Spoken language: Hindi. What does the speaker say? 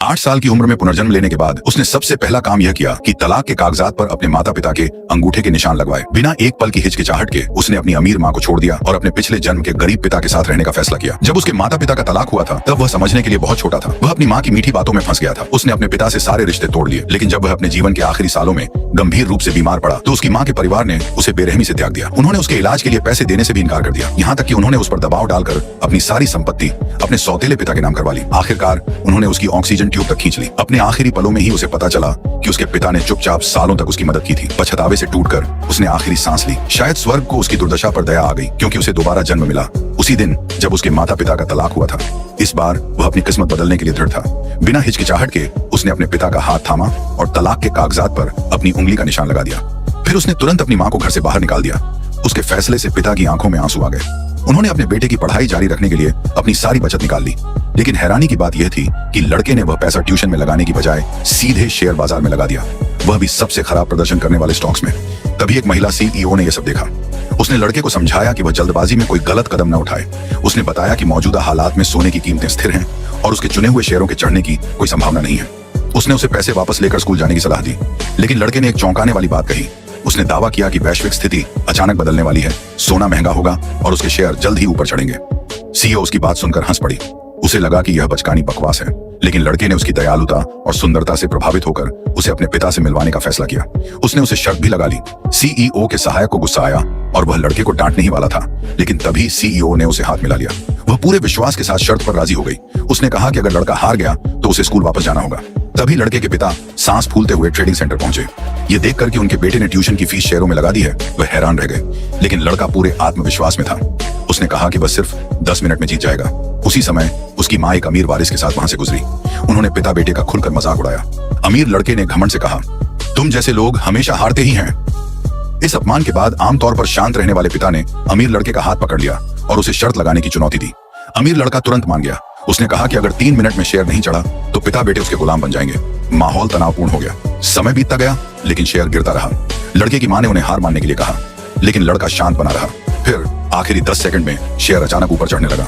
8 साल की उम्र में पुनर्जन्म लेने के बाद उसने सबसे पहला काम यह किया कि तलाक के कागजात पर अपने माता पिता के अंगूठे के निशान लगवाए। बिना एक पल की हिचकिचाहट के उसने अपनी अमीर माँ को छोड़ दिया और अपने पिछले जन्म के गरीब पिता के साथ रहने का फैसला किया। जब उसके माता पिता का तलाक हुआ था तब वह समझने के लिए बहुत छोटा था। वह अपनी माँ की मीठी बातों में फंस गया था। उसने अपने पिता से सारे रिश्ते तोड़ लिए, लेकिन जब वह अपने जीवन के आखिरी सालों में गंभीर रूप से बीमार पड़ा तो उसकी माँ के परिवार ने उसे बेरहमी से त्याग दिया। उन्होंने उसके इलाज के लिए पैसे देने से भी इनकार कर दिया, यहाँ तक कि उन्होंने उस पर दबाव डालकर अपनी सारी संपत्ति अपने सौतेले पिता के नाम करवा ली। आखिरकार उन्होंने उसकी ऑक्सीजन ट्यूब तक खींच ली। अपने आखिरी पलों में ही उसे पता चला कि उसके पिता ने चुपचाप सालों तक उसकी मदद की थी। पछतावे से टूटकर उसने आखिरी सांस ली। शायद स्वर्ग को उसकी दुर्दशा पर दया आ गई, क्योंकि उसे दोबारा जन्म मिला उसी दिन जब उसके माता पिता का तलाक हुआ था। इस बार वह अपनी किस्मत बदलने के लिए दृढ़ था। बिना हिचकिचाहट के उसने अपने पिता का हाथ थामा और तलाक के कागजात पर अपनी उंगली का निशान लगा दिया। फिर उसने तुरंत अपनी माँ को घर से बाहर निकाल दिया। उसके फैसले से पिता की आंखों में आंसू आ गए। उन्होंने अपने बेटे की पढ़ाई जारी रखने के लिए अपनी सारी बचत निकाल ली, लेकिन हैरानी की बात यह थी कि लड़के ने वह पैसा ट्यूशन में लगाने की बजाय सीधे शेयर बाजार में लगा दिया, वह भी सबसे खराब प्रदर्शन करने वाले स्टॉक्स में। तभी एक महिला सीईओ ने यह सब देखा। उसने लड़के को समझाया कि वह जल्दबाजी में कोई गलत कदम न उठाए। उसने बताया कि मौजूदा हालात में सोने की कीमतें स्थिर हैं और उसके चुने हुए शेयरों के चढ़ने की कोई संभावना नहीं है। उसने उसे पैसे वापस लेकर स्कूल जाने की सलाह दी, लेकिन लड़के ने एक चौंकाने वाली बात कही। उसने दावा किया कि वैश्विक स्थिति अचानक बदलने वाली है, सोना महंगा होगा और उसके शेयर जल्द ही ऊपर चढ़ेंगे। सीईओ उसकी बात सुनकर हंस पड़ी। उसे लगा कि यह बचकानी बकवास है, लेकिन लड़के ने उसकी दयालुता और सुंदरता से प्रभावित होकर उसे अपने पिता से मिलवाने का फैसला किया। उसने उसे शर्त भी लगा ली। सीईओ के सहायक को गुस्सा आया और वह लड़के को डांटने ही वाला था, लेकिन तभी सीईओ ने उसे हाथ मिला लिया। वह पूरे विश्वास के साथ शर्त पर राजी हो गई। उसने कहा कि अगर लड़का हार गया तो उसे स्कूल वापस जाना होगा। तभी लड़के के पिता सांस फूलते हुए ट्रेडिंग सेंटर पहुंचे। ये देखकर कि उनके बेटे ने ट्यूशन की फीस शेयरों में लगा दी है, वह हैरान रह गए, लेकिन लड़का पूरे आत्मविश्वास में था। उसने कहा कि वह सिर्फ 10 मिनट में जीत जाएगा। उसी समय उसकी माँ एक अमीर वारिस के साथ वहां से गुजरी। उन्होंने पिता बेटे का खुलकर मजाक उड़ाया। अमीर लड़के ने घमंड से कहा, तुम जैसे लोग हमेशा हारते ही हैं। इस अपमान के बाद आमतौर पर शांत रहने वाले पिता ने अमीर लड़के का हाथ पकड़ लिया और उसे शर्त लगाने की चुनौती दी। अमीर लड़का तुरंत मान गया। उसने कहा कि अगर 3 मिनट में शेयर नहीं चढ़ा तो पिता बेटे उसके गुलाम बन जाएंगे। माहौल तनावपूर्ण हो गया। समय बीतता गया, लेकिन शेयर गिरता रहा। लड़के की मां ने उन्हें हार मानने के लिए कहा, लेकिन लड़का शांत बना रहा। फिर आखिरी 10 सेकंड में शेयर अचानक ऊपर चढ़ने लगा।